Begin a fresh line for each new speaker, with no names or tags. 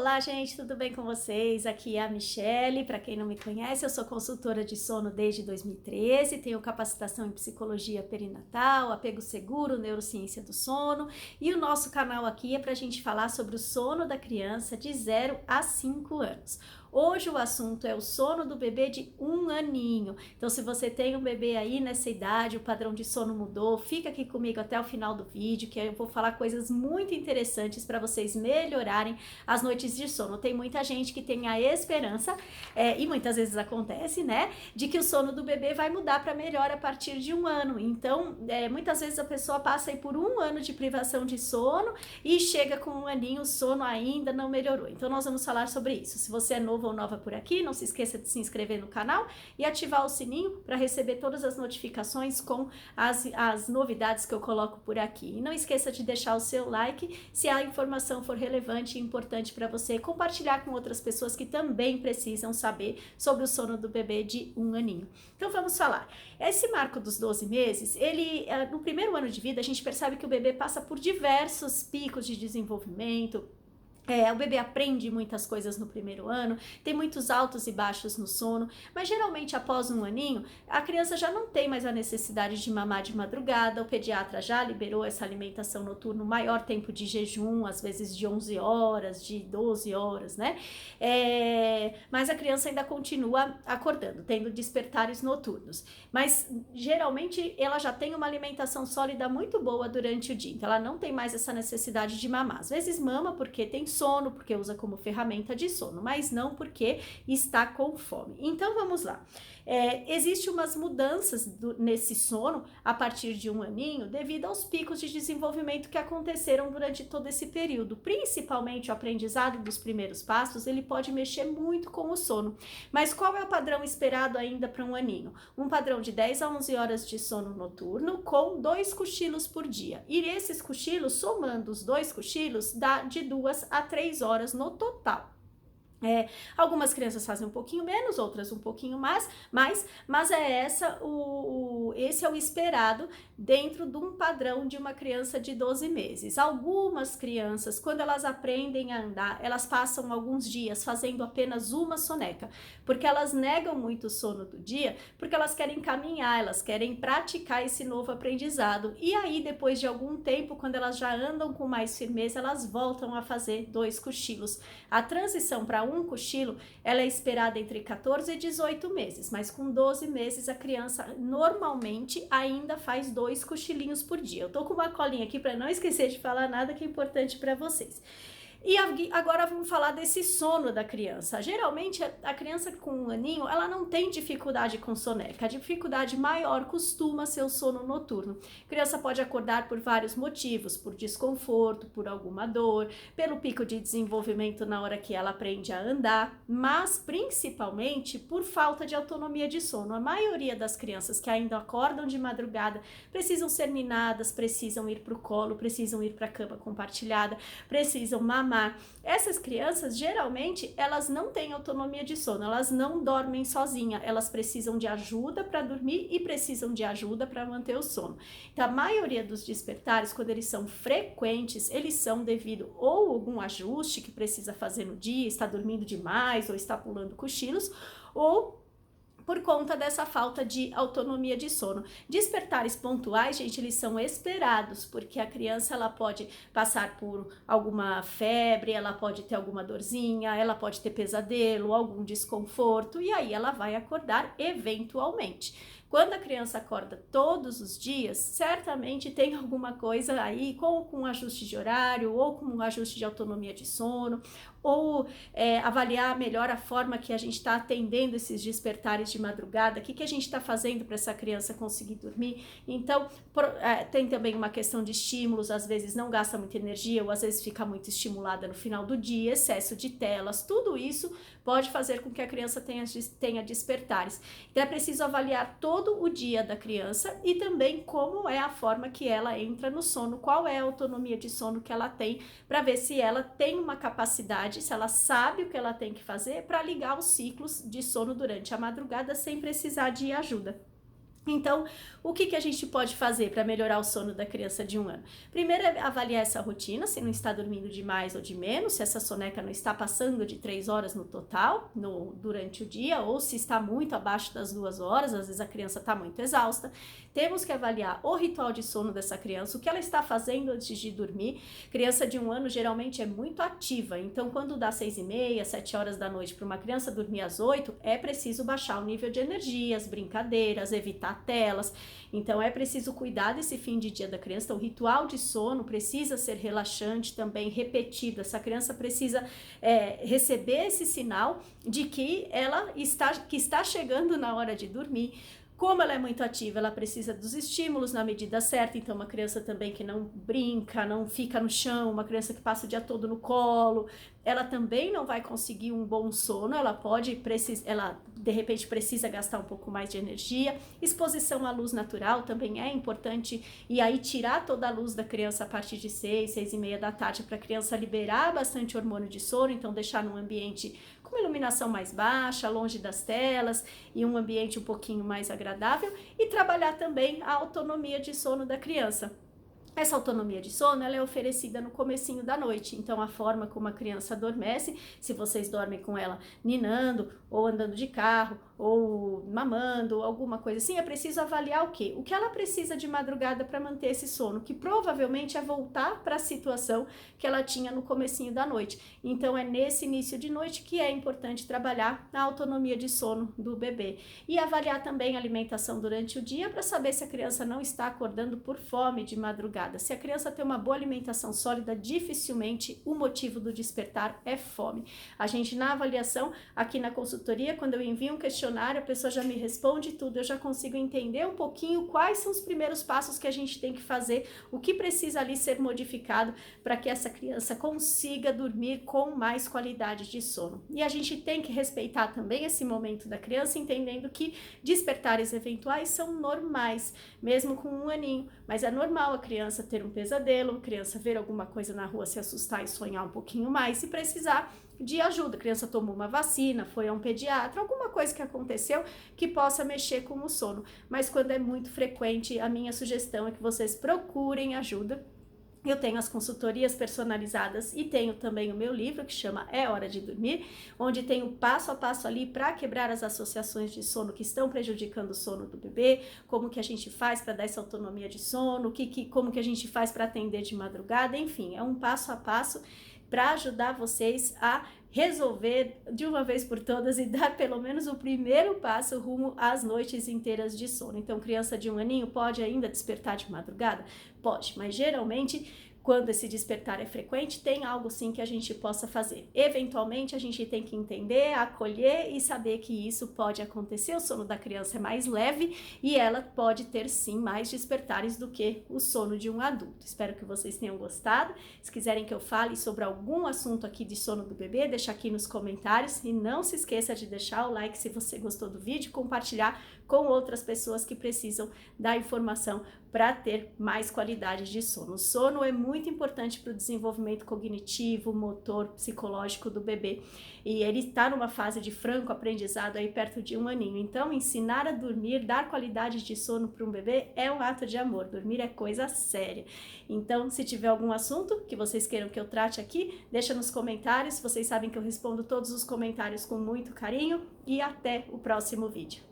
Olá, gente, tudo bem com vocês? Aqui é a Michele. Para quem não me conhece, eu sou consultora de sono desde 2013, tenho capacitação em psicologia perinatal, apego seguro, neurociência do sono, e o nosso canal aqui é para a gente falar sobre o sono da criança de 0 a 5 anos. Hoje o assunto é o sono do bebê de 1 aninho. Então, se você tem um bebê aí nessa idade, o padrão de sono mudou, fica aqui comigo até o final do vídeo, que eu vou falar coisas muito interessantes para vocês melhorarem as noites de sono. Tem muita gente que tem a esperança, e muitas vezes acontece, né, de que o sono do bebê vai mudar para melhor a partir de 1 ano. Então, muitas vezes a pessoa passa aí por 1 ano de privação de sono e chega com 1 aninho, o sono ainda não melhorou. Então, nós vamos falar sobre isso. Se você é novo ou nova por aqui, não se esqueça de se inscrever no canal e ativar o sininho para receber todas as notificações com as novidades que eu coloco por aqui. E não esqueça de deixar o seu like se a informação for relevante e importante para você, compartilhar com outras pessoas que também precisam saber sobre o sono do bebê de 1 aninho. Então vamos falar. Esse marco dos 12 meses, no primeiro ano de vida, a gente percebe que o bebê passa por diversos picos de desenvolvimento. O bebê aprende muitas coisas no primeiro ano, tem muitos altos e baixos no sono, mas geralmente após 1 aninho, a criança já não tem mais a necessidade de mamar de madrugada, o pediatra já liberou essa alimentação noturna, maior tempo de jejum, às vezes de 11 horas, de 12 horas, né? Mas a criança ainda continua acordando, tendo despertares noturnos, mas geralmente ela já tem uma alimentação sólida muito boa durante o dia, então ela não tem mais essa necessidade de mamar. Às vezes mama porque tem sono, porque usa como ferramenta de sono, mas não porque está com fome. Então vamos lá. Existem umas mudanças nesse sono a partir de 1 aninho devido aos picos de desenvolvimento que aconteceram durante todo esse período. Principalmente o aprendizado dos primeiros passos, ele pode mexer muito com o sono. Mas qual é o padrão esperado ainda para 1 aninho? Um padrão de 10 a 11 horas de sono noturno com 2 cochilos por dia. E esses cochilos, somando os 2 cochilos, dá de 2 a 3 horas no total. Algumas crianças fazem um pouquinho menos, outras um pouquinho mais, mas esse é o esperado dentro de um padrão de uma criança de 12 meses. Algumas crianças, quando elas aprendem a andar, elas passam alguns dias fazendo apenas uma soneca, porque elas negam muito o sono do dia, porque elas querem caminhar, elas querem praticar esse novo aprendizado. E aí, depois de algum tempo, quando elas já andam com mais firmeza, elas voltam a fazer 2 cochilos. A transição para um cochilo, ela é esperada entre 14 e 18 meses, mas com 12 meses a criança normalmente ainda faz 2 cochilinhos por dia. Eu tô com uma colinha aqui para não esquecer de falar nada que é importante para vocês. E agora vamos falar desse sono da criança. Geralmente a criança com 1 aninho, ela não tem dificuldade com soneca. A dificuldade maior costuma ser o sono noturno. A criança pode acordar por vários motivos, por desconforto, por alguma dor, pelo pico de desenvolvimento na hora que ela aprende a andar, mas principalmente por falta de autonomia de sono. A maioria das crianças que ainda acordam de madrugada precisam ser ninadas, precisam ir para o colo, precisam ir para a cama compartilhada, precisam mamar. Essas crianças, geralmente, elas não têm autonomia de sono, elas não dormem sozinhas, elas precisam de ajuda para dormir e precisam de ajuda para manter o sono. Então, a maioria dos despertares, quando eles são frequentes, eles são devido ou algum ajuste que precisa fazer no dia, está dormindo demais ou está pulando cochilos, ou por conta dessa falta de autonomia de sono. Despertares pontuais, gente, eles são esperados, porque a criança ela pode passar por alguma febre, ela pode ter alguma dorzinha, ela pode ter pesadelo, algum desconforto, e aí ela vai acordar eventualmente. Quando a criança acorda todos os dias, certamente tem alguma coisa aí com um ajuste de horário ou com um ajuste de autonomia de sono, ou avaliar melhor a forma que a gente está atendendo esses despertares de madrugada, o que a gente está fazendo para essa criança conseguir dormir. Então, tem também uma questão de estímulos, às vezes não gasta muita energia, ou às vezes fica muito estimulada no final do dia, excesso de telas, tudo isso pode fazer com que a criança tenha despertares. Então, é preciso avaliar todo o dia da criança e também como é a forma que ela entra no sono, qual é a autonomia de sono que ela tem, para ver se ela tem uma capacidade, se ela sabe o que ela tem que fazer para ligar os ciclos de sono durante a madrugada sem precisar de ajuda. Então, o que a gente pode fazer para melhorar o sono da criança de 1 ano? Primeiro é avaliar essa rotina, se não está dormindo de mais ou de menos, se essa soneca não está passando de 3 horas no total, durante o dia, ou se está muito abaixo das 2 horas, às vezes a criança está muito exausta. Temos que avaliar o ritual de sono dessa criança, o que ela está fazendo antes de dormir. Criança de 1 ano geralmente é muito ativa, então quando dá 6h30, 7 horas da noite para uma criança dormir às 8, é preciso baixar o nível de energia, as brincadeiras, evitar telas. Então é preciso cuidar desse fim de dia da criança. Então, o ritual de sono precisa ser relaxante também, repetido. Essa criança precisa receber esse sinal de que ela está chegando na hora de dormir. Como ela é muito ativa, ela precisa dos estímulos na medida certa. Então, uma criança também que não brinca, não fica no chão, uma criança que passa o dia todo no colo, ela também não vai conseguir um bom sono. Ela de repente precisa gastar um pouco mais de energia. Exposição à luz natural também é importante, e aí tirar toda a luz da criança a partir de 6h30 da tarde, para a criança liberar bastante hormônio de sono. Então, deixar num ambiente com uma iluminação mais baixa, longe das telas, e um ambiente um pouquinho mais agradável, e trabalhar também a autonomia de sono da criança. Essa autonomia de sono, ela é oferecida no comecinho da noite. Então, a forma como a criança adormece, se vocês dormem com ela ninando, ou andando de carro, ou mamando, alguma coisa assim, é preciso avaliar o quê? O que ela precisa de madrugada para manter esse sono, que provavelmente é voltar para a situação que ela tinha no comecinho da noite. Então, é nesse início de noite que é importante trabalhar a autonomia de sono do bebê. E avaliar também a alimentação durante o dia, para saber se a criança não está acordando por fome de madrugada. Se a criança tem uma boa alimentação sólida, dificilmente o motivo do despertar é fome. A gente, na avaliação, aqui na consultoria, quando eu envio um questionário, a pessoa já me responde tudo, eu já consigo entender um pouquinho quais são os primeiros passos que a gente tem que fazer, o que precisa ali ser modificado para que essa criança consiga dormir com mais qualidade de sono. E a gente tem que respeitar também esse momento da criança, entendendo que despertares eventuais são normais, mesmo com 1 aninho, mas é normal a criança ter um pesadelo, a criança ver alguma coisa na rua, se assustar e sonhar um pouquinho mais, se precisar de ajuda. A criança tomou uma vacina, foi a um pediatra, alguma coisa que aconteceu que possa mexer com o sono. Mas quando é muito frequente, a minha sugestão é que vocês procurem ajuda. Eu tenho as consultorias personalizadas e tenho também o meu livro que chama É Hora de Dormir, onde tem o passo a passo ali para quebrar as associações de sono que estão prejudicando o sono do bebê, como que a gente faz para dar essa autonomia de sono, como que a gente faz para atender de madrugada, enfim, é um passo a passo para ajudar vocês a resolver de uma vez por todas e dar pelo menos o primeiro passo rumo às noites inteiras de sono. Então, criança de 1 aninho pode ainda despertar de madrugada? Pode, mas geralmente, quando esse despertar é frequente, tem algo sim que a gente possa fazer. Eventualmente, a gente tem que entender, acolher e saber que isso pode acontecer. O sono da criança é mais leve e ela pode ter sim mais despertares do que o sono de um adulto. Espero que vocês tenham gostado. Se quiserem que eu fale sobre algum assunto aqui de sono do bebê, deixa aqui nos comentários, e não se esqueça de deixar o like se você gostou do vídeo, compartilhar com outras pessoas que precisam da informação para ter mais qualidade de sono. O sono é muito importante para o desenvolvimento cognitivo, motor, psicológico do bebê, e ele está numa fase de franco aprendizado aí perto de 1 aninho. Então, ensinar a dormir, dar qualidade de sono para um bebê é um ato de amor. Dormir é coisa séria. Então, se tiver algum assunto que vocês queiram que eu trate aqui, deixa nos comentários. Vocês sabem que eu respondo todos os comentários com muito carinho, e até o próximo vídeo.